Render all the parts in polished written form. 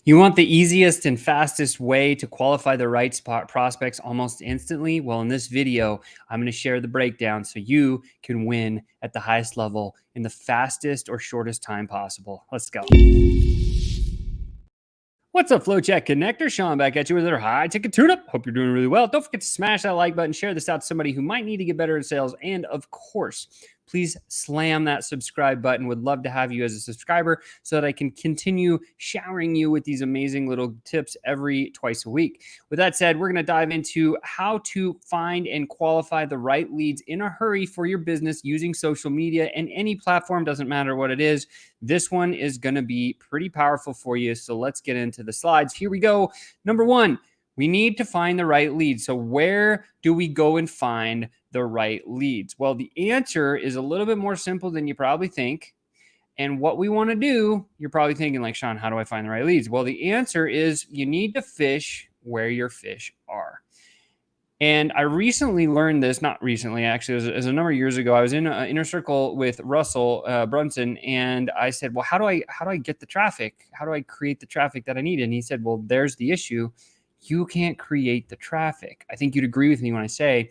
You want the easiest and fastest way to qualify the right spot prospects almost instantly? Well, in this video, I'm going to share the breakdown so you can win at the highest level in the fastest or shortest time possible. Let's go. What's up, FlowChat Connector? Sean back at you with another high ticket tune up. Hope you're doing really well. Don't forget to smash that like button, share this out to somebody who might need to get better in sales, and of course, please slam that subscribe button. Would love to have you as a subscriber so that I can continue showering you with these amazing little tips twice a week. With that said, we're going to dive into how to find and qualify the right leads in a hurry for your business using social media and any platform, doesn't matter what it is. This one is going to be pretty powerful for you. So let's get into the slides. Here we go. Number one, we need to find the right leads. So where do we go and find the right leads? Well, the answer is a little bit more simple than you probably think. And what we want to do, you're probably thinking like, Sean, how do I find the right leads? Well, the answer is you need to fish where your fish are. And I recently learned this, not recently, actually, it was a number of years ago. I was in an inner circle with Russell Brunson, and I said, well, how do I get the traffic? How do I create the traffic that I need? And he said, well, there's the issue. You can't create the traffic. I think you'd agree with me when I say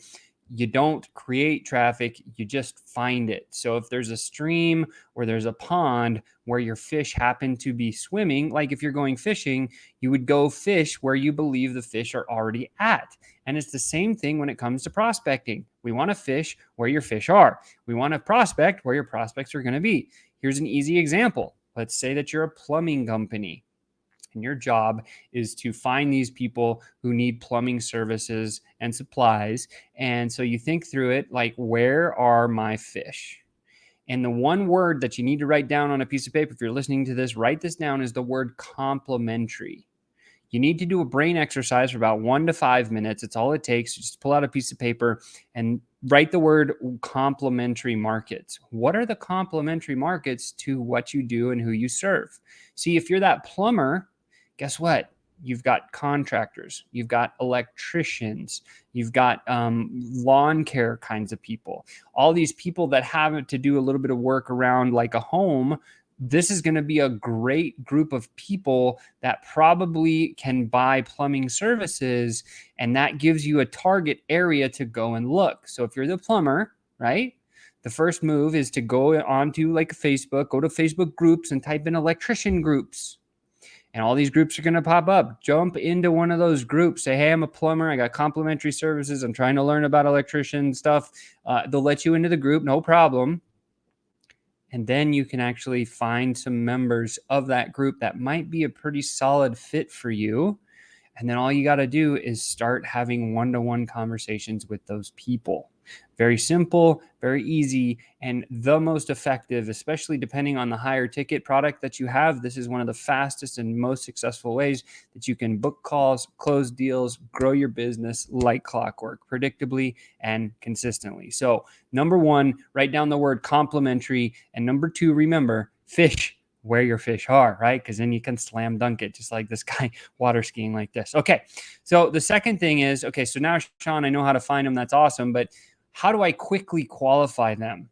you don't create traffic, you just find it. So if there's a stream or there's a pond where your fish happen to be swimming, like if you're going fishing, you would go fish where you believe the fish are already at. And it's the same thing when it comes to prospecting. We want to fish where your fish are. We want to prospect where your prospects are going to be. Here's an easy example. Let's say that you're a plumbing company. And your job is to find these people who need plumbing services and supplies. And so you think through it like, where are my fish? And the one word that you need to write down on a piece of paper, if you're listening to this, write this down, is the word complementary. You need to do a brain exercise for about 1 to 5 minutes. It's all it takes. Just pull out a piece of paper and write the word complementary markets. What are the complementary markets to what you do and who you serve? See, if you're that plumber, guess what? You've got contractors, you've got electricians, you've got lawn care kinds of people, all these people that have to do a little bit of work around like a home. This is going to be a great group of people that probably can buy plumbing services, and that gives you a target area to go and look. So if you're the plumber, right? The first move is to go onto like Facebook, go to Facebook groups and type in electrician groups. And all these groups are going to pop up. Jump into one of those groups. Say, hey, I'm a plumber. I got complimentary services. I'm trying to learn about electrician stuff. They'll let you into the group. No problem. And then you can actually find some members of that group that might be a pretty solid fit for you. And then all you got to do is start having one-to-one conversations with those people. Very simple, very easy, and the most effective, especially depending on the higher ticket product that you have. This is one of the fastest and most successful ways that you can book calls, close deals, grow your business like clockwork, predictably and consistently. So number one, write down the word complementary. And number two, remember, fish where your fish are, right? Because then you can slam dunk it, just like this guy water skiing like this. Okay, so the second thing is, okay, so now, Sean, I know how to find them. That's awesome. But how do I quickly qualify them?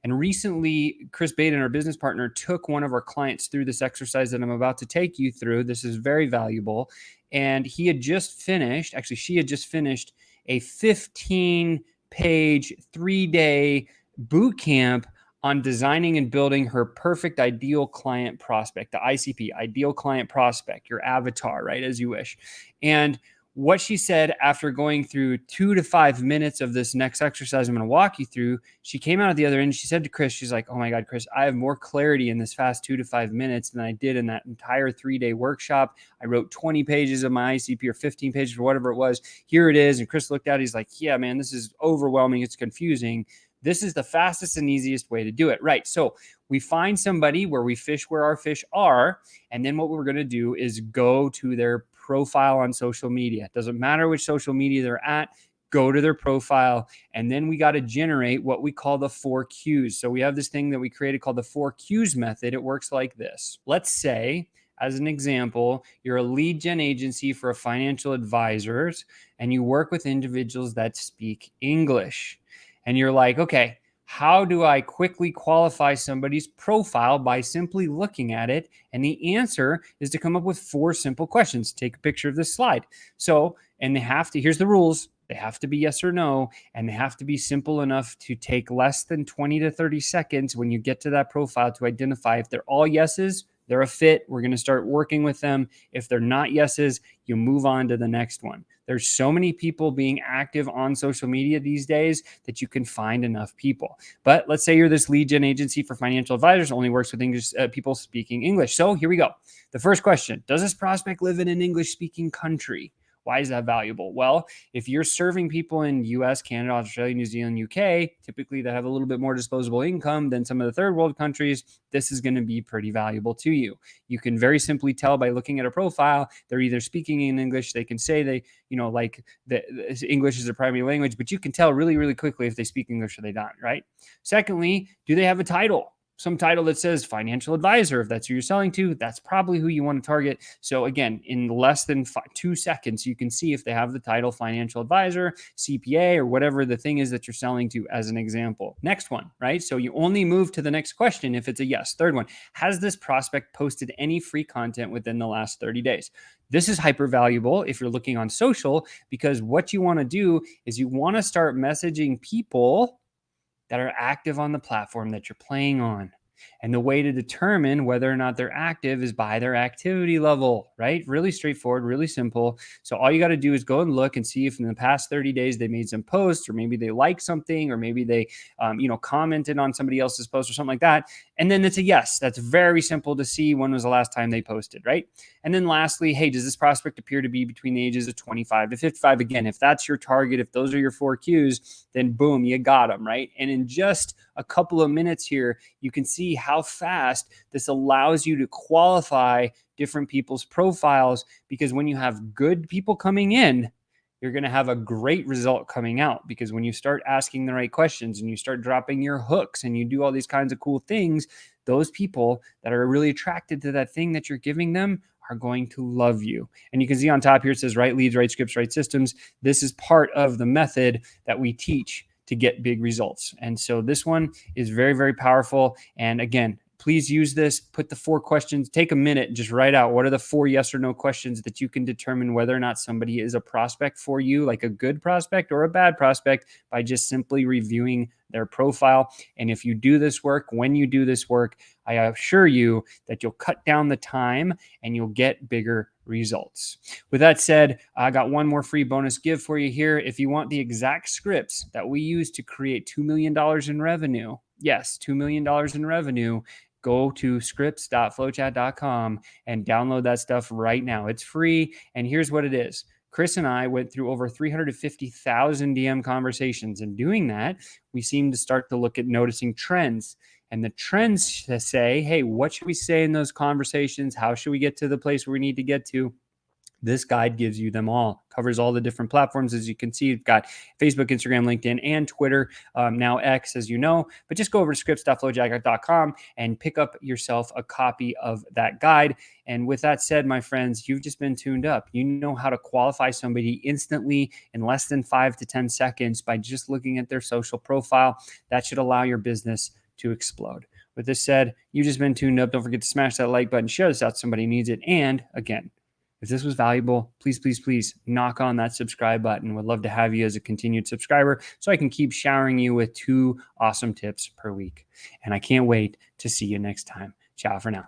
And recently, Chris Baden, our business partner, took one of our clients through this exercise that I'm about to take you through. This is very valuable. And he had just finished, actually, she had just finished a 15-page, 3-day boot camp on designing and building her perfect ideal client prospect, the ICP, ideal client prospect, your avatar, right, as you wish. And what she said after going through 2 to 5 minutes of this next exercise I'm going to walk you through, she came out at the other end. She said to Chris, she's like, oh my God, Chris, I have more clarity in this fast 2 to 5 minutes than I did in that entire 3-day workshop. I wrote 20 pages of my ICP or 15 pages or whatever it was. Here it is. And Chris looked at it. He's like, yeah, man, this is overwhelming. It's confusing. This is the fastest and easiest way to do it, right? So we find somebody where we fish where our fish are. And then what we're going to do is go to their profile on social media. It doesn't matter which social media they're at. Go to their profile. And then we got to generate what we call the 4 Qs. So we have this thing that we created called the 4 Qs method. It works like this. Let's say, as an example, you're a lead gen agency for financial advisors, and you work with individuals that speak English. And you're like, okay, How do I quickly qualify somebody's profile by simply looking at it? And the answer is to come up with 4 simple questions. Take a picture of this slide. So, and they have to, here's the rules. They have to be yes or no, and they have to be simple enough to take less than 20 to 30 seconds when you get to that profile to identify if they're all yeses, they're a fit. We're going to start working with them. If they're not yeses, you move on to the next one. There's so many people being active on social media these days that you can find enough people. But let's say you're this lead gen agency for financial advisors, only works with English people speaking English. So here we go. The first question, does this prospect live in an English speaking country? Why is that valuable? Well, if you're serving people in US, Canada, Australia, New Zealand, UK, typically that have a little bit more disposable income than some of the third world countries, this is going to be pretty valuable to you. You can very simply tell by looking at a profile, they're either speaking in English, they can say they, like the English is their primary language, but you can tell really, really quickly if they speak English or they don't, right? Secondly, do they have a title? Some title that says financial advisor. If that's who you're selling to, that's probably who you want to target. So again, in less than 2 seconds, you can see if they have the title financial advisor, CPA, or whatever the thing is that you're selling to as an example. Next one, right? So you only move to the next question if it's a yes. Third one, has this prospect posted any free content within the last 30 days? This is hyper valuable if you're looking on social, because what you want to do is you want to start messaging people that are active on the platform that you're playing on. And the way to determine whether or not they're active is by their activity level, right? Really straightforward, really simple. So all you got to do is go and look and see if in the past 30 days they made some posts, or maybe they liked something, or maybe they, commented on somebody else's post or something like that. And then it's a yes. That's very simple to see when was the last time they posted, right? And then lastly, hey, does this prospect appear to be between the ages of 25 to 55? Again, if that's your target, if those are your 4 cues, then boom, you got them, right? And in just a couple of minutes here, you can see how fast this allows you to qualify different people's profiles, because when you have good people coming in, you're going to have a great result coming out, because when you start asking the right questions and you start dropping your hooks and you do all these kinds of cool things, those people that are really attracted to that thing that you're giving them are going to love you. And you can see on top here, it says right leads, right scripts, right systems. This is part of the method that we teach to get big results. And so this one is very, very powerful. And again, please use this, put the 4 questions, take a minute and just write out what are the 4 yes or no questions that you can determine whether or not somebody is a prospect for you, like a good prospect or a bad prospect, by just simply reviewing their profile. And if you do this work, when you do this work, I assure you that you'll cut down the time and you'll get bigger results. With that said, I got one more free bonus give for you here. If you want the exact scripts that we use to create $2 million in revenue, yes, $2 million in revenue, go to scripts.flowchat.com and download that stuff right now. It's free. And here's what it is. Chris and I went through over 350,000 DM conversations. And doing that, we seem to start to look at noticing trends. And the trends say, hey, what should we say in those conversations? How should we get to the place where we need to get to? This guide gives you them all, covers all the different platforms. As you can see, you've got Facebook, Instagram, LinkedIn, and Twitter, now X, as you know. But just go over to scripts.flowchat.com and pick up yourself a copy of that guide. And with that said, my friends, you've just been tuned up. You know how to qualify somebody instantly in less than 5 to 10 seconds by just looking at their social profile. That should allow your business to explode. With this said, you've just been tuned up. Don't forget to smash that like button, share this out, somebody needs it. And again, if this was valuable, please, please, please knock on that subscribe button. Would love to have you as a continued subscriber so I can keep showering you with 2 awesome tips per week. And I can't wait to see you next time. Ciao for now.